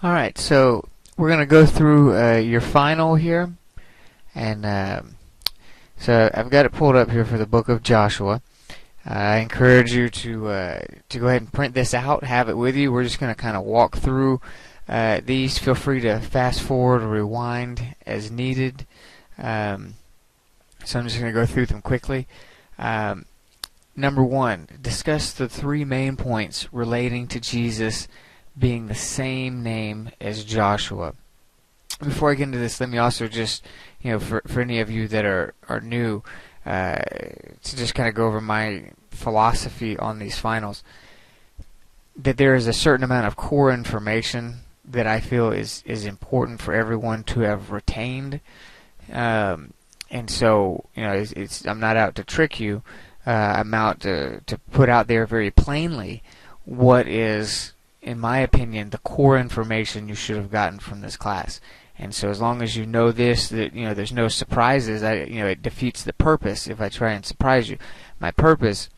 Alright, so we're going to go through your final here. And so I've got it pulled up here for the book of Joshua. I encourage you to go ahead and print this out, have it with you. We're just going to kind of walk through these. Feel free to fast forward or rewind as needed. So I'm just going to go through them quickly. Number one, discuss the three main points relating to Jesus being the same name as Joshua. Before I get into this, let me also just, for any of you that are new, to just kind of go over my philosophy on these finals, that there is a certain amount of core information that I feel is important for everyone to have retained. And so, I'm not out to trick you. I'm out to put out there very plainly what is, in my opinion, the core information you should have gotten from this class. And so as long as you know this, that there's no surprises, it defeats the purpose if I try and surprise you. My purpose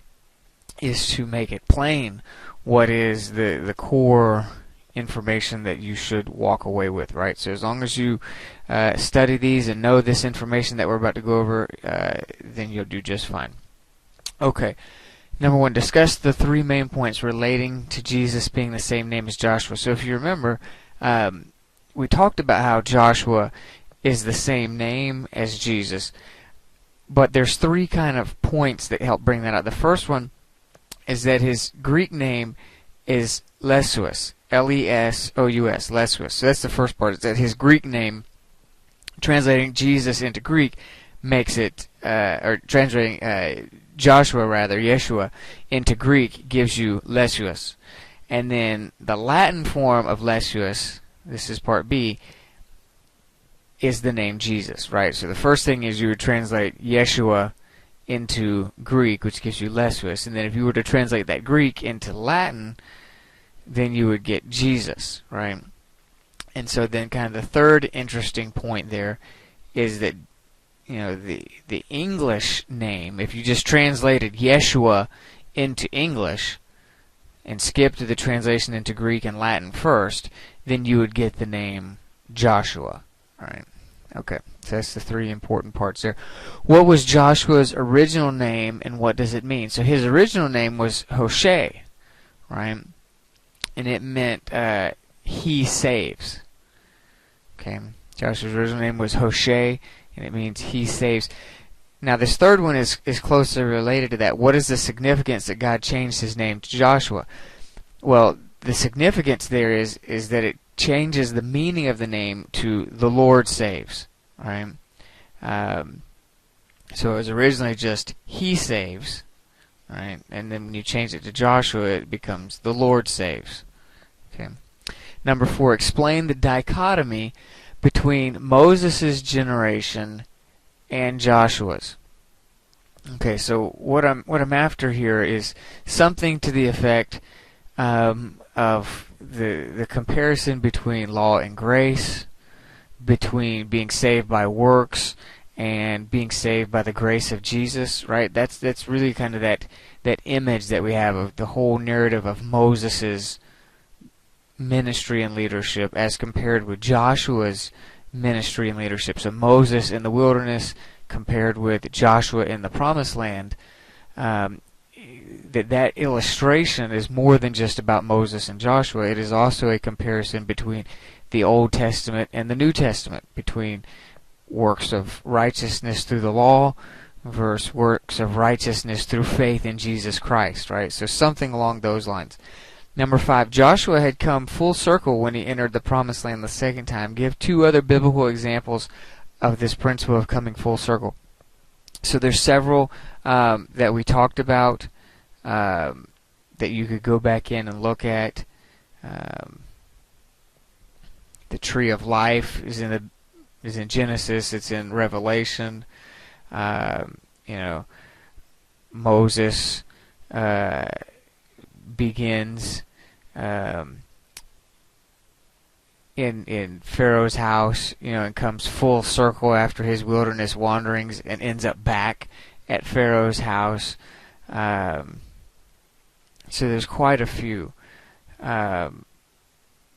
is to make it plain what is the core information that you should walk away with, right? So as long as you study these and know this information that we're about to go over, then you'll do just fine. Okay. Number one, discuss the three main points relating to Jesus being the same name as Joshua. So if you remember, we talked about how Joshua is the same name as Jesus, but there's three kind of points that help bring that out. The first one is that his Greek name is Lesouas, L-E-S-O-U-S, Lesouas. So that's the first part, is that his Greek name, translating Jesus into Greek, makes it, or translating Joshua, Yeshua, into Greek gives you Lesouas. And then the Latin form of Lesouas, this is part B, is the name Jesus, right? So the first thing is you would translate Yeshua into Greek, which gives you Lesouas. And then if you were to translate that Greek into Latin, then you would get Jesus, right? And so then kind of the third interesting point there is that, the English name, if you just translated Yeshua into English and skipped the translation into Greek and Latin first, then you would get the name Joshua. All right. Okay. So that's the three important parts there. What was Joshua's original name and what does it mean? So his original name was Hoshea, right? And it meant he saves. Okay. Joshua's original name was Hoshea, and it means he saves. Now this third one is closely related to that. What is the significance that God changed his name to Joshua? Well, the significance there is that it changes the meaning of the name to the Lord saves. Right? So it was originally just he saves, right? And then when you change it to Joshua, it becomes the Lord saves. Okay. Number 4, explain the dichotomy between Moses' generation and Joshua's. Okay, so what I'm after here is something to the effect of the comparison between law and grace, between being saved by works and being saved by the grace of Jesus, right? That's really kind of that image that we have of the whole narrative of Moses' ministry and leadership as compared with Joshua's ministry and leadership. So Moses in the wilderness compared with Joshua in the promised land. That illustration is more than just about Moses and Joshua. It is also a comparison between the Old Testament and the New Testament, between works of righteousness through the law versus works of righteousness through faith in Jesus Christ, right? So something along those lines. Number 5, Joshua had come full circle when he entered the promised land the second time. Give 2 other biblical examples of this principle of coming full circle. So there's several that we talked about that you could go back in and look at. The tree of life is in Genesis. It's in Revelation. Moses begins in Pharaoh's house, and comes full circle after his wilderness wanderings and ends up back at Pharaoh's house. So there's quite a few.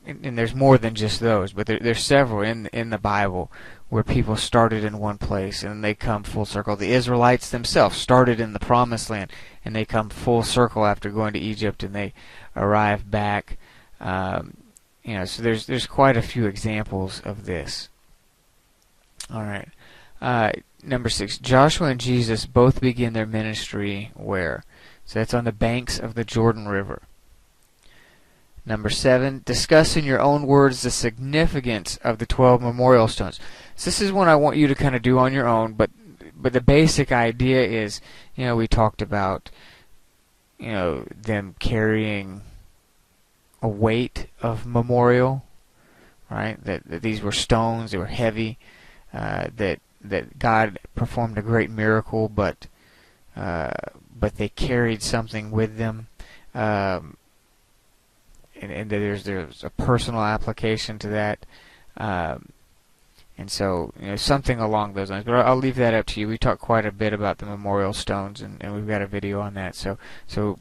and there's more than just those, but there's several in the Bible where people started in one place and they come full circle. The Israelites themselves started in the Promised Land and they come full circle after going to Egypt and they arrive back. So there's quite a few examples of this. All right. Number 6, Joshua and Jesus both begin their ministry where? So that's on the banks of the Jordan River. Number 7, discuss in your own words the significance of the 12 memorial stones. So this is one I want you to kind of do on your own, but the basic idea is, we talked about, them carrying a weight of memorial, right? That these were stones, they were heavy, that God performed a great miracle, but they carried something with them. And there's a personal application to that, and so something along those lines. But I'll leave that up to you. We talked quite a bit about the memorial stones, and we've got a video on that. So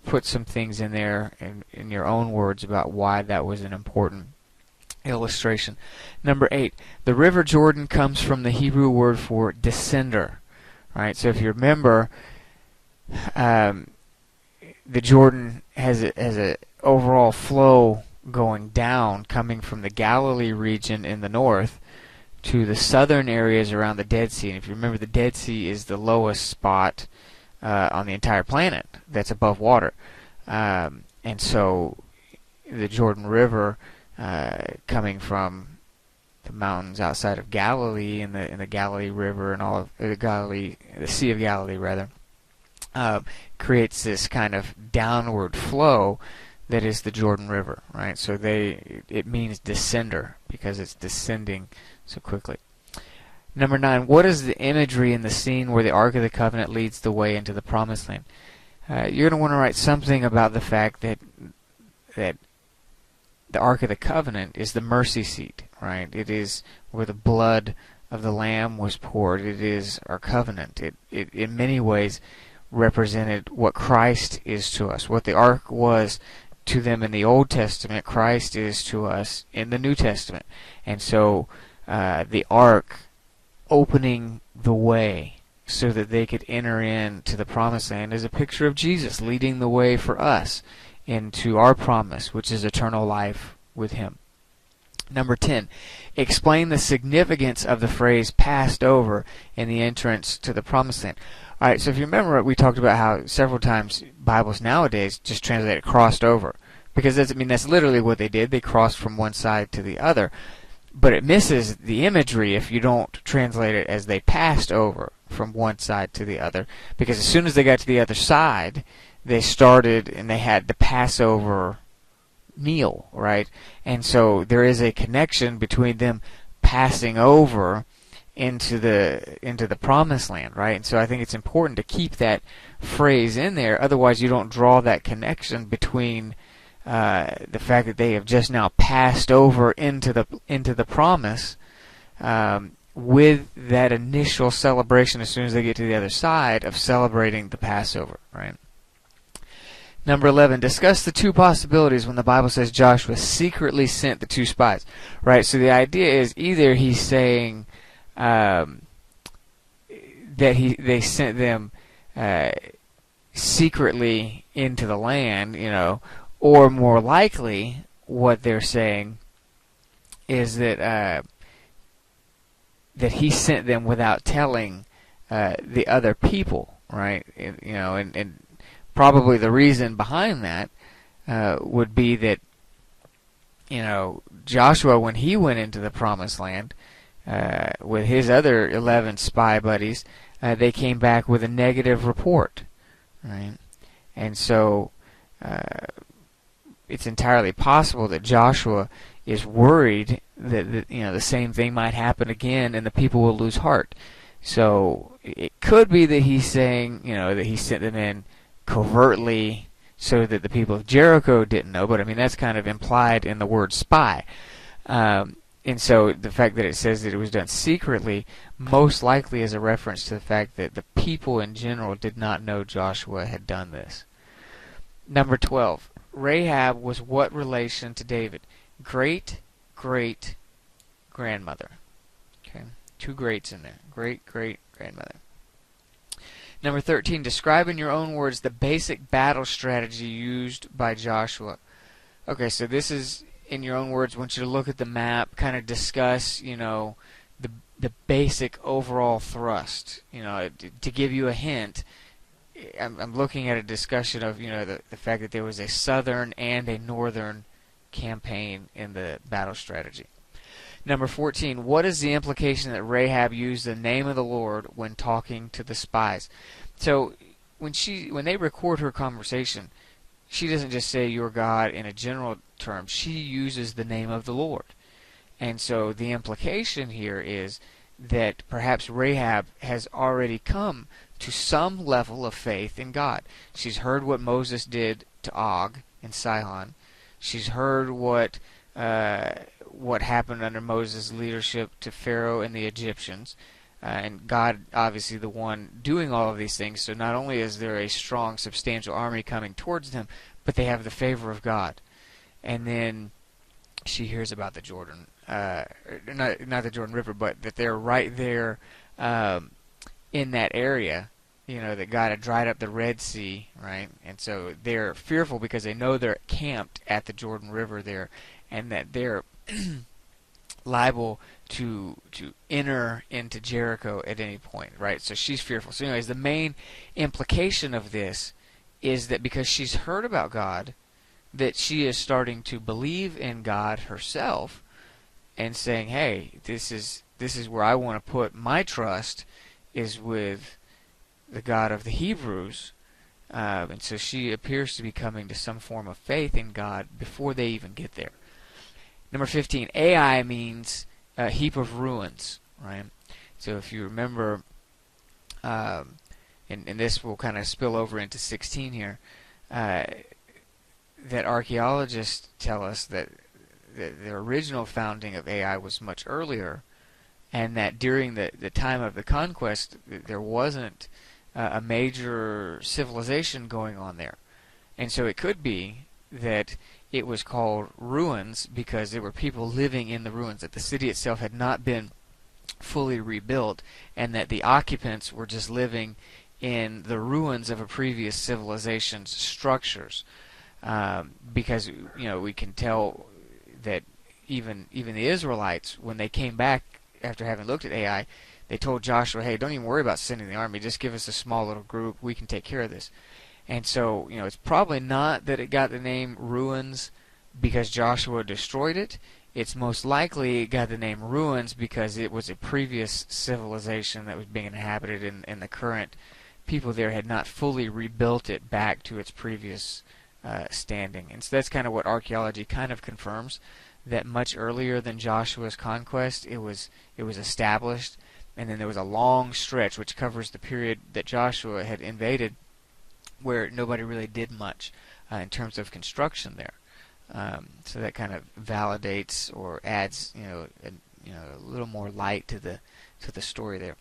put some things in there in your own words about why that was an important illustration. Number 8, the River Jordan comes from the Hebrew word for descender, right? So if you remember, the Jordan has a overall flow going down, coming from the Galilee region in the north to the southern areas around the Dead Sea. And if you remember, the Dead Sea is the lowest spot on the entire planet that's above water. And so the Jordan River, coming from the mountains outside of Galilee and the Galilee River and all of the Sea of Galilee rather, creates this kind of downward flow that is the Jordan River, right? So it means descender because it's descending so quickly. Number 9, what is the imagery in the scene where the Ark of the Covenant leads the way into the Promised Land? You're going to want to write something about the fact that the Ark of the Covenant is the mercy seat, right? It is where the blood of the Lamb was poured. It is our covenant. It in many ways represented what Christ is to us. What the Ark was to them in the Old Testament, Christ is to us in the New Testament. And so the Ark opening the way so that they could enter into the Promised Land is a picture of Jesus leading the way for us into our promise, which is eternal life with Him. Number 10, explain the significance of the phrase passed over in the entrance to the Promised Land. All right, so if you remember, we talked about how several times Bibles nowadays just translate it crossed over, because that's literally what they did. They crossed from one side to the other, but it misses the imagery if you don't translate it as they passed over from one side to the other, because as soon as they got to the other side, they started and they had the Passover meal, right? And so there is a connection between them passing over into the Promised Land, right? And so I think it's important to keep that phrase in there. Otherwise, you don't draw that connection between the fact that they have just now passed over into the promise with that initial celebration as soon as they get to the other side of celebrating the Passover, right? Number 11, discuss the two possibilities when the Bible says Joshua secretly sent the 2 spies, right? So the idea is either he's saying that they sent them secretly into the land, or more likely what they're saying is that he sent them without telling the other people, right? And probably the reason behind that would be that Joshua, when he went into the Promised Land with his other 11 spy buddies, they came back with a negative report, right? And so it's entirely possible that Joshua is worried that the same thing might happen again and the people will lose heart. So it could be that he's saying that he sent them in covertly so that the people of Jericho didn't know, but that's kind of implied in the word spy. And so the fact that it says that it was done secretly most likely is a reference to the fact that the people in general did not know Joshua had done this. Number 12, Rahab was what relation to David? great-great-grandmother. Okay, two greats in there. Great-great-grandmother. Number 13, describe in your own words the basic battle strategy used by Joshua. Okay, so this is, in your own words, I want you to look at the map, kind of discuss, the basic overall thrust. To give you a hint, I'm looking at a discussion of, the fact that there was a southern and a northern campaign in the battle strategy. Number 14, what is the implication that Rahab used the name of the Lord when talking to the spies? So when they record her conversation, she doesn't just say your God in a general term. She uses the name of the Lord. And so the implication here is that perhaps Rahab has already come to some level of faith in God. She's heard what Moses did to Og and Sihon. She's heard what happened under Moses' leadership to Pharaoh and the Egyptians. And God, obviously, the one doing all of these things. So not only is there a strong, substantial army coming towards them, but they have the favor of God. And then she hears about the Jordan, not the Jordan River, but that they're right there in that area. That God had dried up the Red Sea, right? And so they're fearful because they know they're camped at the Jordan River there, and that they're liable to enter into Jericho at any point, right? So she's fearful. So anyways, the main implication of this is that because she's heard about God, that she is starting to believe in God herself and saying, hey, this is where I want to put my trust, is with the God of the Hebrews. And so she appears to be coming to some form of faith in God before they even get there. Number 15, Ai means a heap of ruins, right? So if you remember, and this will kind of spill over into 16 here, that archaeologists tell us that the original founding of Ai was much earlier, and that during the time of the conquest, there wasn't a major civilization going on there. And so it could be that it was called ruins because there were people living in the ruins, that the city itself had not been fully rebuilt, and that the occupants were just living in the ruins of a previous civilization's structures. Because we can tell that even the Israelites, when they came back after having looked at Ai, they told Joshua, hey, don't even worry about sending the army, just give us a small little group, we can take care of this. And so, it's probably not that it got the name ruins because Joshua destroyed it. It's most likely it got the name ruins because it was a previous civilization that was being inhabited, and the current people there had not fully rebuilt it back to its previous standing. And so that's kind of what archaeology kind of confirms, that much earlier than Joshua's conquest, it was established, and then there was a long stretch which covers the period that Joshua had invaded, where nobody really did much in terms of construction there. So that kind of validates or adds, a little more light to the story there.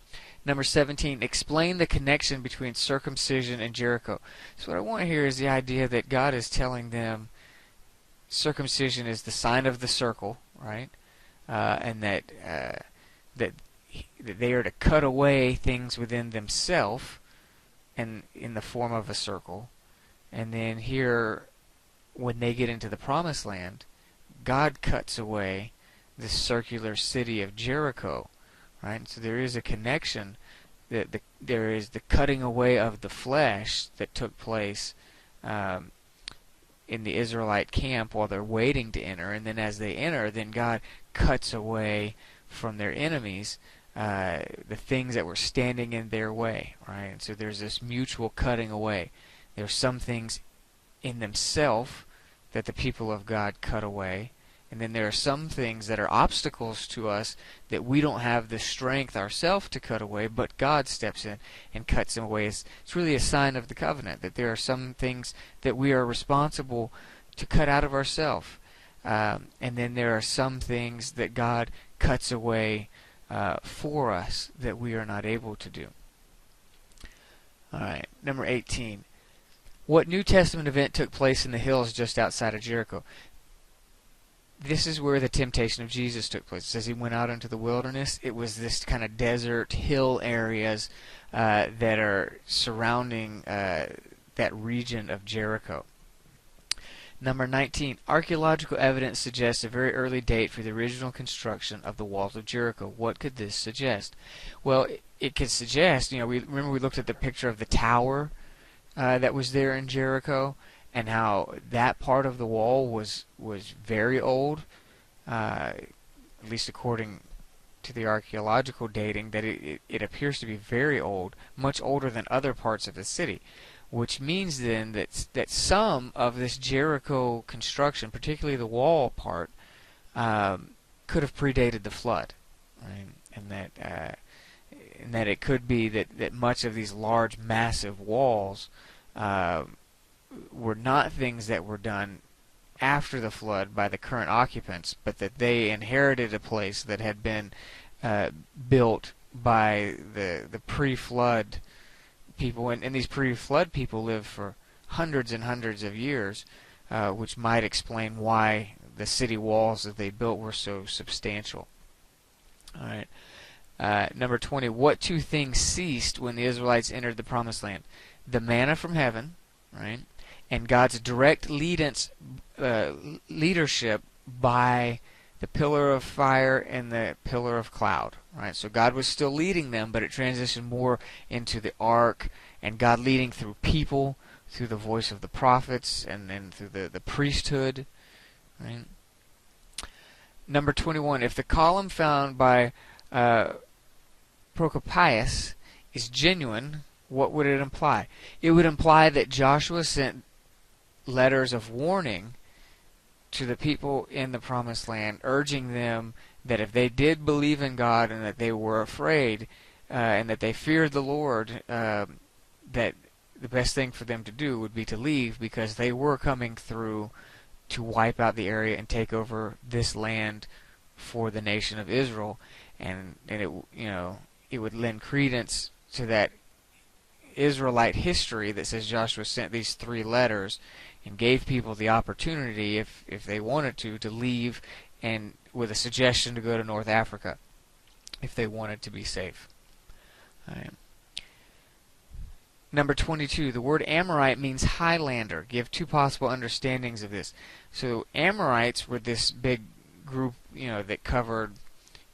Number 17, explain the connection between circumcision and Jericho. So what I want here is the idea that God is telling them circumcision is the sign of the circle, right? And that they are to cut away things within themselves, and in the form of a circle. And then here, when they get into the promised land, God cuts away the circular city of Jericho, right? So there is a connection, that there is the cutting away of the flesh that took place in the Israelite camp while they're waiting to enter, and then as they enter, then God cuts away from their enemies the things that were standing in their way, right? And so there's this mutual cutting away. There's some things in themselves that the people of God cut away, and then there are some things that are obstacles to us that we don't have the strength ourselves to cut away, but God steps in and cuts them away. It's really a sign of the covenant, that there are some things that we are responsible to cut out of ourselves, and then there are some things that God cuts away for us that we are not able to do. Alright, number 18. What New Testament event took place in the hills just outside of Jericho? this is where the temptation of Jesus took place. It says he went out into the wilderness. It was this kind of desert hill areas that are surrounding that region of Jericho. Number 19, archaeological evidence suggests a very early date for the original construction of the walls of Jericho. What could this suggest? Well, it could suggest, we looked at the picture of the tower that was there in Jericho, and how that part of the wall was very old, at least according to the archaeological dating, that it appears to be very old, much older than other parts of the city, which means then that some of this Jericho construction, particularly the wall part, could have predated the flood, right? And that it could be that much of these large, massive walls were not things that were done after the flood by the current occupants, but that they inherited a place that had been built by the pre-flood people, and these pre-flood people lived for hundreds and hundreds of years, which might explain why the city walls that they built were so substantial. All right. Number 20, what two things ceased when the Israelites entered the Promised Land? The manna from heaven, right, and God's direct leadership by the pillar of fire and the pillar of cloud, right? So God was still leading them, but it transitioned more into the ark, and God leading through people, through the voice of the prophets, and then through the priesthood, right? Number 21, if the column found by Procopius is genuine, what would it imply? It would imply that Joshua sent letters of warning to the people in the Promised Land, urging them that if they did believe in God and that they were afraid and that they feared the Lord, that the best thing for them to do would be to leave, because they were coming through to wipe out the area and take over this land for the nation of Israel, and it would lend credence to that Israelite history that says Joshua sent these 3 letters and gave people the opportunity, if they wanted to leave, and with a suggestion to go to North Africa if they wanted to be safe. Right. Number 22, the word Amorite means Highlander. Give 2 possible understandings of this. So Amorites were this big group, that covered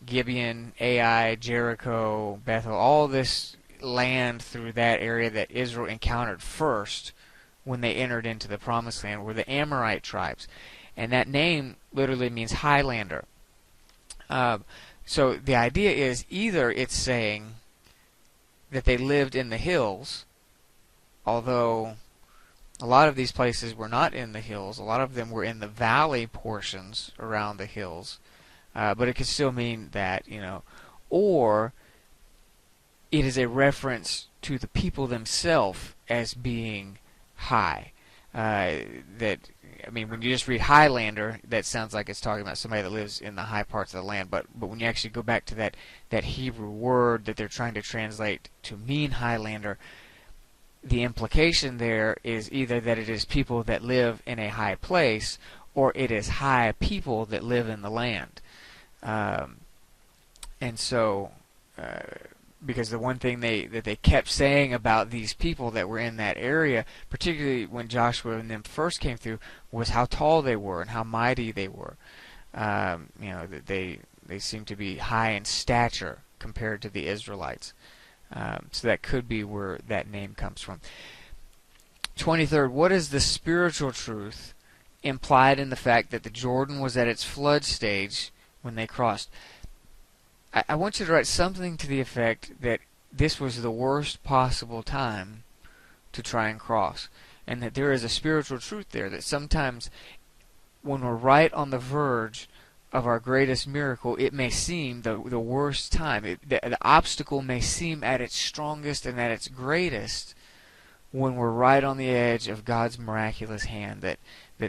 Gibeon, Ai, Jericho, Bethel, all this land through that area that Israel encountered first when they entered into the Promised Land, were the Amorite tribes. And that name literally means Highlander. So the idea is either it's saying that they lived in the hills, although a lot of these places were not in the hills. A lot of them were in the valley portions around the hills. But it could still mean that, or it is a reference to the people themselves as being high. When you just read Highlander, that sounds like it's talking about somebody that lives in the high parts of the land. But when you actually go back to that Hebrew word that they're trying to translate to mean Highlander, the implication there is either that it is people that live in a high place, or it is high people that live in the land. Because the one thing that they kept saying about these people that were in that area, particularly when Joshua and them first came through, was how tall they were and how mighty they were. That they seemed to be high in stature compared to the Israelites. So that could be where that name comes from. 23rd, what is the spiritual truth implied in the fact that the Jordan was at its flood stage when they crossed? I want you to write something to the effect that this was the worst possible time to try and cross, and that there is a spiritual truth there, that sometimes when we're right on the verge of our greatest miracle, it may seem the worst time. The obstacle may seem at its strongest and at its greatest when we're right on the edge of God's miraculous hand, that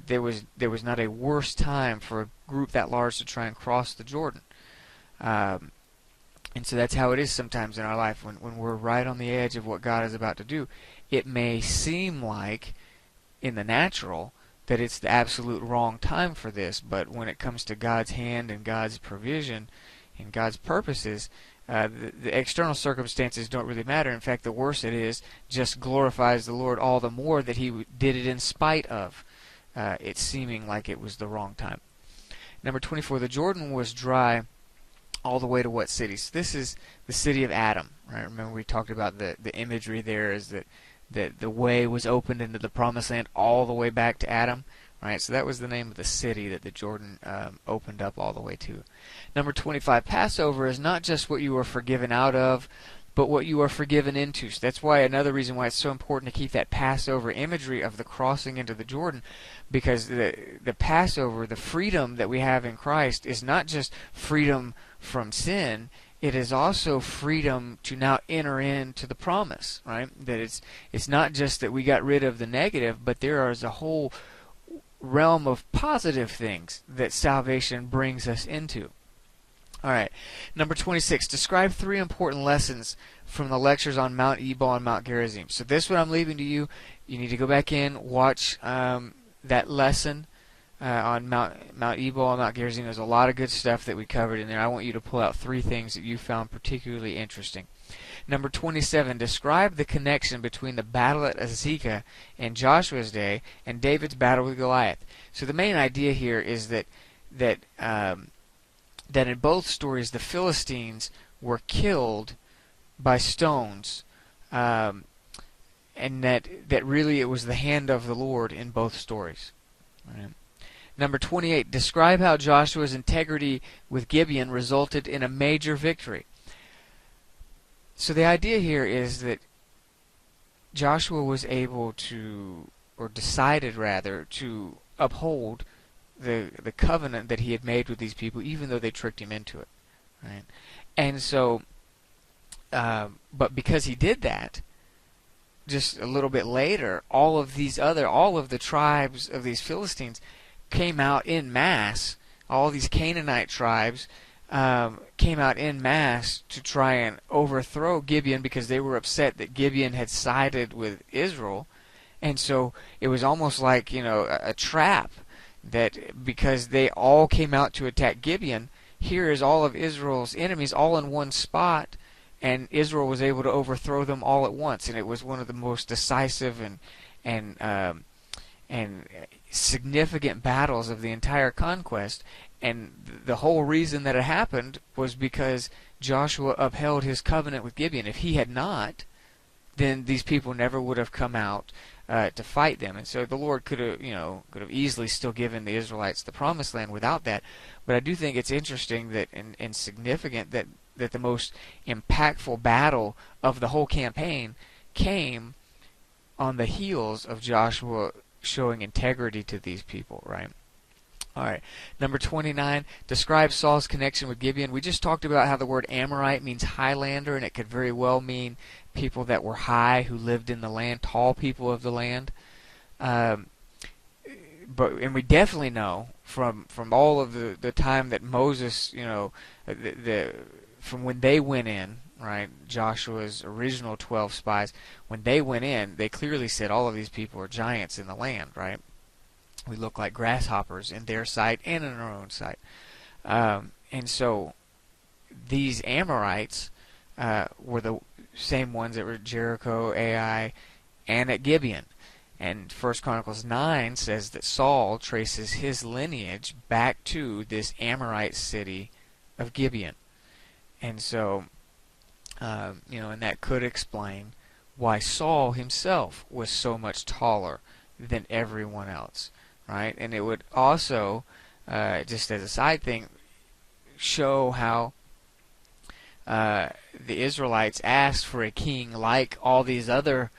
there was not a worse time for a group that large to try and cross the Jordan. And so that's how it is sometimes in our life. When we're right on the edge of what God is about to do, it may seem like, in the natural, that it's the absolute wrong time for this, but when it comes to God's hand and God's provision and God's purposes, the external circumstances don't really matter. In fact, the worse it is, just glorifies the Lord all the more that He did it in spite of it seeming like it was the wrong time. Number 24, the Jordan was dry all the way to what city? So this is the city of Adam, right? Remember we talked about the imagery there is that the way was opened into the promised land all the way back to Adam, right? So that was the name of the city that the Jordan opened up all the way to. Number 25, Passover is not just what you were forgiven out of, but what you are forgiven into. So that's why another reason why it's so important to keep that Passover imagery of the crossing into the Jordan, because the Passover, the freedom that we have in Christ, is not just freedom from sin, it is also freedom to now enter into the promise, right? That it's not just that we got rid of the negative, but there is a whole realm of positive things that salvation brings us into. All right, number 26. Describe 3 important lessons from the lectures on Mount Ebal and Mount Gerizim. So this one I'm leaving to you. You need to go back in, watch that lesson on Mount Ebal and Mount Gerizim. There's a lot of good stuff that we covered in there. I want you to pull out 3 things that you found particularly interesting. Number 27. Describe the connection between the battle at Azekah in Joshua's day and David's battle with Goliath. So the main idea here is that in both stories the Philistines were killed by stones, and that really it was the hand of the Lord in both stories. Right. Number 28, describe how Joshua's integrity with Gibeon resulted in a major victory. So the idea here is that Joshua was able to, or decided rather, to uphold the covenant that he had made with these people, even though they tricked him into it. Right? And so, but because he did that, just a little bit later, all of the tribes of these Philistines came out in mass. All these Canaanite tribes came out in mass to try and overthrow Gibeon because they were upset that Gibeon had sided with Israel. And so it was almost like, a trap, that because they all came out to attack Gibeon, here is all of Israel's enemies all in one spot, and Israel was able to overthrow them all at once. And it was one of the most decisive and significant battles of the entire conquest. And the whole reason that it happened was because Joshua upheld his covenant with Gibeon. If he had not, then these people never would have come out to fight them. And so the Lord could have easily still given the Israelites the promised land without that. But I do think it's interesting that and significant that the most impactful battle of the whole campaign came on the heels of Joshua showing integrity to these people, right? All right. Number 29, describe Saul's connection with Gibeon. We just talked about how the word Amorite means highlander, and it could very well mean people that were high, who lived in the land, tall people of the land. And we definitely know from all of the time that Moses, from when they went in, right, Joshua's original 12 spies, when they went in, they clearly said all of these people are giants in the land, right? We look like grasshoppers in their sight and in our own sight. And so these Amorites were the same ones that were at Jericho, Ai, and at Gibeon. And 1 Chronicles 9 says that Saul traces his lineage back to this Amorite city of Gibeon. And so, and that could explain why Saul himself was so much taller than everyone else. Right, and it would also, just as a side thing, show how the Israelites asked for a king like all these other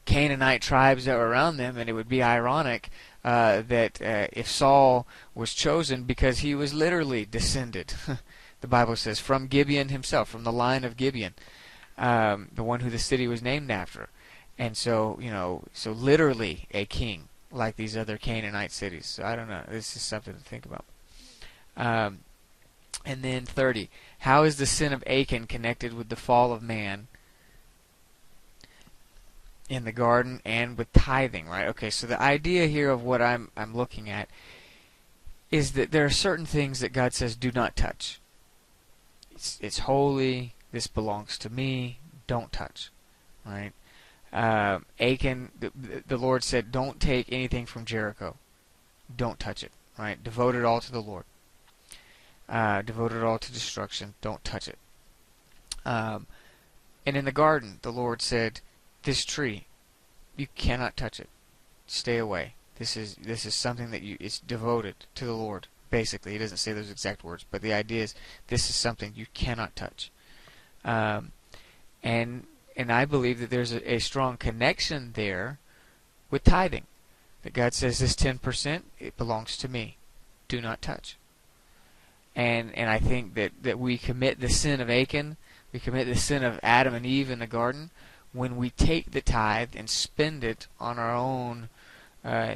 Canaanite tribes that were around them, and it would be ironic that if Saul was chosen because he was literally descended, the Bible says, from Gibeon himself, from the line of Gibeon, the one who the city was named after, and so so literally a king like these other Canaanite cities. So I don't know. This is something to think about. And then 30. How is the sin of Achan connected with the fall of man? in the garden and with tithing, right? Okay, so the idea here of what I'm looking at is that there are certain things that God says do not touch. It's holy. This belongs to me. Don't touch, right? Achan, the Lord said, don't take anything from Jericho. Don't touch it, right? Devote it all to the Lord. Devote it all to destruction. Don't touch it. And in the garden, the Lord said, this tree, you cannot touch it. Stay away. This is something that it's devoted to the Lord. Basically, he doesn't say those exact words, but the idea is this is something you cannot touch. And I believe that there's a strong connection there with tithing. That God says this 10%, it belongs to me. Do not touch. And I think that we commit the sin of Achan, we commit the sin of Adam and Eve in the garden when we take the tithe and spend it on our own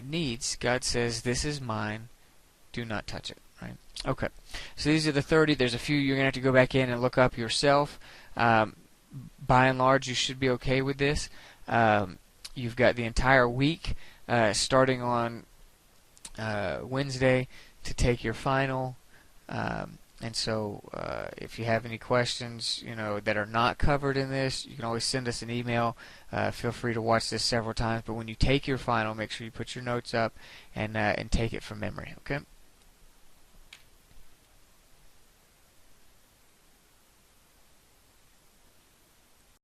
needs. God says, this is mine, do not touch it. Right? Okay, so these are the 30. There's a few you're going to have to go back in and look up yourself. By and large, you should be okay with this. You've got the entire week starting on Wednesday to take your final. And so if you have any questions, that are not covered in this, you can always send us an email. Feel free to watch this several times. But when you take your final, make sure you put your notes up and take it from memory. Okay.